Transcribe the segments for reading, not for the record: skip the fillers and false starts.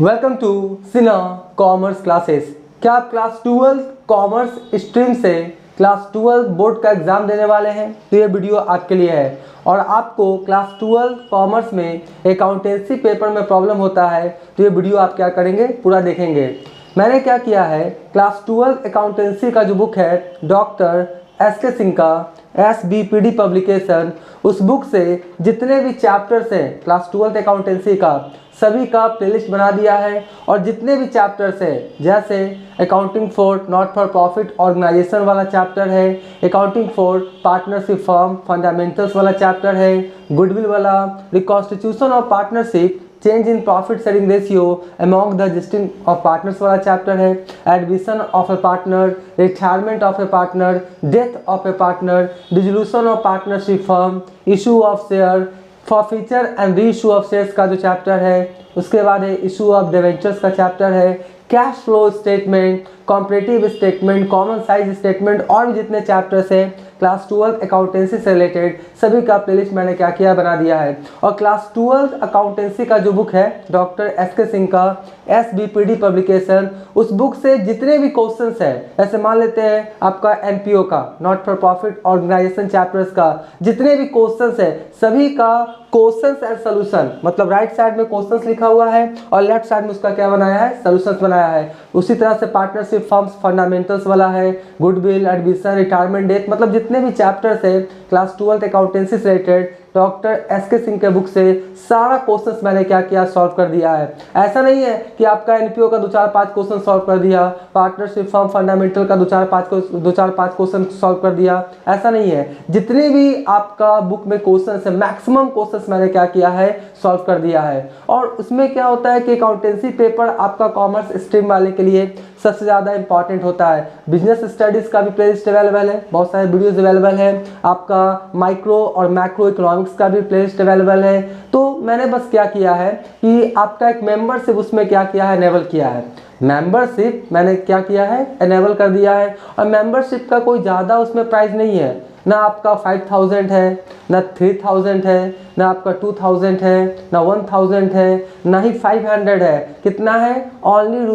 Welcome to Sinha commerce classes. क्या आप class 12 commerce stream से क्लास 12 बोर्ड का एग्ज़ाम देने वाले हैं? तो ये वीडियो आपके लिए है। और आपको क्लास 12 कॉमर्स में अकाउंटेंसी पेपर में प्रॉब्लम होता है तो ये वीडियो आप क्या करेंगे, पूरा देखेंगे। मैंने क्या किया है, क्लास 12 अकाउंटेंसी का जो बुक है डॉक्टर एस.के. सिंह का SBPD पब्लिकेशन, उस बुक से जितने भी चैप्टर्स हैं क्लास 12 अकाउंटेंसी का सभी का प्लेलिस्ट बना दिया है। और जितने भी चैप्टर्स हैं जैसे accounting for not for profit organisation वाला चैप्टर है, accounting for partnership firm fundamentals वाला चैप्टर है, गुडविल वाला, reconstitution of partnership, change in profit sharing ratio among the existing of partners वाला चैप्टर है, admission of a partner, retirement of a partner, death of a partner, dissolution of partnership firm, issue of share, forfeiture and reissue of shares का जो chapter है, उसके बाद है issue of debentures का chapter है, cash flow statement, comparative statement, common size statement और भी जितने चैप्टर्स हैं क्लास 12 अकाउंटेंसी से रिलेटेड सभी का प्लेलिस्ट मैंने क्या किया, बना दिया है। और क्लास 12 अकाउंटेंसी का जो बुक है डॉक्टर एस.के. सिंह का SBPD पब्लिकेशन, उस बुक से जितने भी क्वेश्चंस हैं, ऐसे मान लेते हैं आपका NPO का not for profit organisation chapters का जितने भी क्वेश्चंस हैं सभी का क्वेश्चंस एंड सोल्यूशन, मतलब राइट साइड में क्वेश्चंस लिखा हुआ है और लेफ्ट साइड में उसका क्या बनाया है, सोल्यूशंस बनाया है। उसी तरह से पार्टनरशिप फर्म्स फंडामेंटल्स वाला है, गुडविल, एडमिशन, रिटायरमेंट, डेथ, मतलब जितने भी चैप्टर्स है क्लास 12 अकाउंटेंसी से रिलेटेड डॉक्टर एस.के. सिंह के बुक से सारा क्वेश्चंस मैंने क्या किया, सॉल्व कर दिया है। ऐसा नहीं है कि आपका NPO का 2-4-5 क्वेश्चन सॉल्व कर दिया, पार्टनरशिप फर्म फंडामेंटल का 2-4-5 क्वेश्चन सॉल्व कर दिया, ऐसा नहीं है। जितने भी आपका बुक में क्वेश्चन है मैक्सिमम क्वेश्चंस मैंने क्या किया है, सॉल्व कर दिया है। और उसमें क्या होता है कि अकाउंटेंसी पेपर आपका कॉमर्स स्ट्रीम वाले के लिए सबसे ज़्यादा इंपॉर्टेंट होता है। बिजनेस स्टडीज़ का भी प्लेलिस्ट अवेलेबल है, बहुत सारे वीडियोस अवेलेबल है, आपका माइक्रो और मैक्रो इकोनॉमिक्स का भी प्लेलिस्ट अवेलेबल है। तो मैंने बस क्या किया है कि आपका एक मेंबरशिप उसमें क्या किया है, इनेबल किया है। मेंबरशिप मैंने क्या किया है, इनेबल कर दिया है। और मेंबरशिप का कोई ज़्यादा उसमें प्राइस नहीं है, ना आपका 5000 है, ना 3000 है, ना आपका 2000 है, ना 1000 है, ना ही 500 है। कितना है, ओनली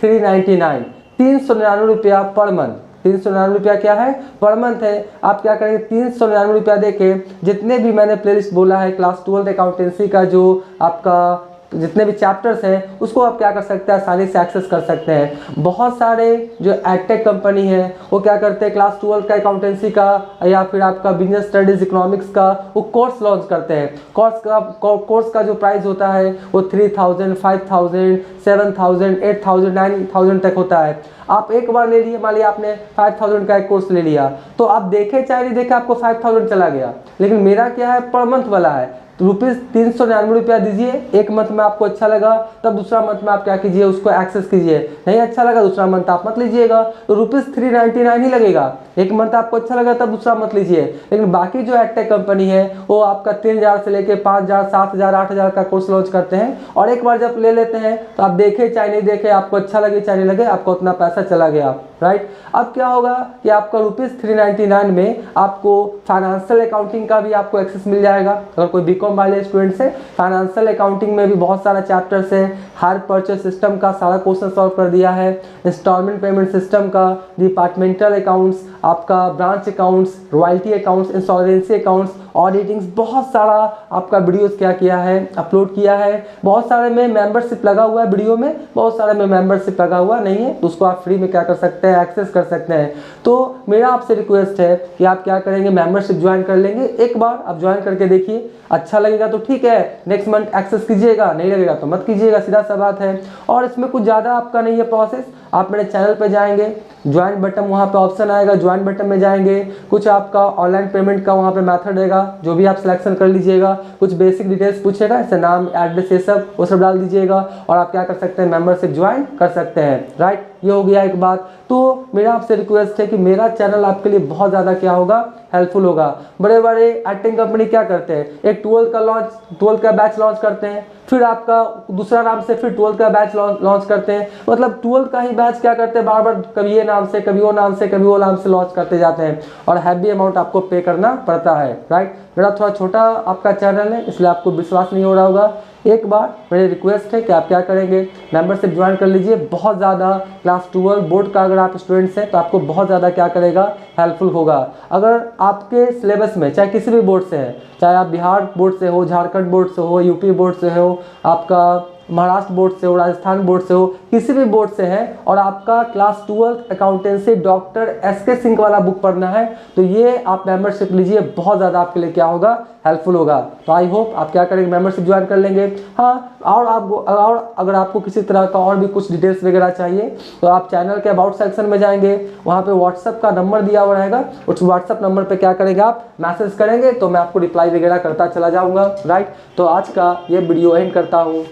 ₹399, 399 रुपया पर मंथ। 399 रुपया क्या है, पर मंथ है। आप क्या करेंगे, 399 रुपया देके जितने भी मैंने प्लेलिस्ट बोला है क्लास 12 अकाउंटेंसी का जो आपका जितने भी चैप्टर्स हैं उसको आप क्या कर सकते हैं, आसानी से एक्सेस कर सकते हैं। बहुत सारे जो एडटेक कंपनी है वो क्या करते हैं, क्लास 12 का अकाउंटेंसी का या फिर आपका बिजनेस स्टडीज इकोनॉमिक्स का वो कोर्स लॉन्च करते हैं। कोर्स का जो प्राइस होता है वो 3000, 5000, 7000, 8000, 9000 तक होता है। आप एक बार ले लिए, मान लिया आपने 5000 का एक कोर्स ले लिया, तो आप देखे चाहे नहीं देखे आपको 5000 चला गया। लेकिन मेरा क्या है, पर मंथ वाला है, ₹399 रुपया दीजिए। एक मंथ में आपको अच्छा लगा तब दूसरा मंथ में आप क्या कीजिए, उसको एक्सेस कीजिए। नहीं अच्छा लगा दूसरा मंथ आप मत लीजिएगा, तो ₹399 ही लगेगा। एक मंथ आपको अच्छा लगा तब दूसरा मंथ लीजिए। लेकिन बाकी जो एडटेक कंपनी है वो आपका 3000 से लेके 5000, 7000, 8000 का कोर्स लॉन्च करते हैं। और एक बार जब ले लेते हैं तो आप देखे चाहे नहीं देखे, आपको अच्छा लगे चाहे नहीं लगे, आपको उतना पैसा चला गया, राइट। अब क्या होगा कि आपका ₹399 में आपको फाइनेंशियल अकाउंटिंग का भी आपको एक्सेस मिल जाएगा। अगर कोई बीकॉम वाले स्टूडेंट्स हैं, फाइनेंशियल अकाउंटिंग में भी बहुत सारा चैप्टर्स है। हायर परचेस सिस्टम का सारा क्वेश्चन सॉल्व कर दिया है, इंस्टॉलमेंट पेमेंट सिस्टम का, डिपार्टमेंटल अकाउंट्स, आपका branch accounts, royalty accounts, insurance accounts, auditings, बहुत सारा आपका वीडियोस क्या किया है, अपलोड किया है। बहुत सारे में मेंबरशिप लगा हुआ है वीडियो में, बहुत सारे में मेंबरशिप लगा हुआ नहीं है, तो उसको आप फ्री में क्या कर सकते हैं, एक्सेस कर सकते हैं। तो मेरा आपसे रिक्वेस्ट है कि आप क्या करेंगे, मेंबरशिप ज्वाइन कर लेंगे। एक बार आप ज्वाइन करके देखिए, अच्छा लगेगा तो ठीक है, नेक्स्ट मंथ एक्सेस कीजिएगा, नहीं लगेगा तो मत कीजिएगा, सीधा सा बात है। और इसमें कुछ ज़्यादा आपका नहीं है प्रोसेस। आप मेरे चैनल पे जाएंगे, ज्वाइन बटन वहाँ पे ऑप्शन आएगा, ज्वाइन बटन में जाएंगे, कुछ आपका ऑनलाइन पेमेंट का वहाँ पे मेथड रहेगा, जो भी आप सिलेक्शन कर लीजिएगा। कुछ बेसिक डिटेल्स पूछेगा, जैसे नाम, एड्रेस, ये सब वो सब डाल दीजिएगा और आप क्या कर सकते हैं, मेंबरशिप ज्वाइन कर सकते हैं, राइट। ये हो गया एक बात। तो मेरा आपसे रिक्वेस्ट है कि मेरा चैनल आपके लिए बहुत ज़्यादा क्या होगा, हेल्पफुल होगा। बड़े बड़े एडटेक कंपनी क्या करते हैं, एक 12 का बैच लॉन्च करते हैं, फिर आपका दूसरा नाम से फिर 12 का बैच लॉन्च करते हैं। मतलब 12 का ही बैच क्या करते हैं, बार बार कभी ये नाम से, कभी वो नाम से, कभी वो नाम से लॉन्च करते जाते हैं और हैवी अमाउंट आपको पे करना पड़ता है, राइट। मेरा थोड़ा छोटा आपका चैनल है इसलिए आपको विश्वास नहीं हो रहा होगा। एक बार मेरी रिक्वेस्ट है कि आप क्या करेंगे, मेंबरशिप ज्वाइन कर लीजिए। बहुत ज़्यादा क्लास 12 बोर्ड का अगर आप स्टूडेंट्स हैं तो आपको बहुत ज़्यादा क्या करेगा, हेल्पफुल होगा। अगर आपके सिलेबस में चाहे किसी भी बोर्ड से है, चाहे आप बिहार बोर्ड से हो, झारखंड बोर्ड से हो, यूपी बोर्ड से हो, आपका महाराष्ट्र बोर्ड से हो, राजस्थान बोर्ड से हो, किसी भी बोर्ड से है और आपका class 12 accountancy doctor SK Singh वाला बुक पढ़ना है तो ये आप मेंबरशिप लीजिए, बहुत ज़्यादा आपके लिए क्या होगा, हेल्पफुल होगा। तो आई होप आप क्या करेंगे, मेंबरशिप ज्वाइन कर लेंगे। हाँ, और अगर आपको किसी तरह का और भी कुछ डिटेल्स वगैरह चाहिए तो आप चैनल के अबाउट सेक्शन में जाएंगे, वहाँ पे व्हाट्सअप का नंबर दिया हुआ रहेगा, उस व्हाट्सअप नंबर पे क्या करेंगे, आप मैसेज करेंगे तो मैं आपको रिप्लाई वगैरह करता चला जाऊँगा। राइट, तो आज का ये वीडियो एंड करता हूँ।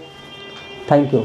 Thank you.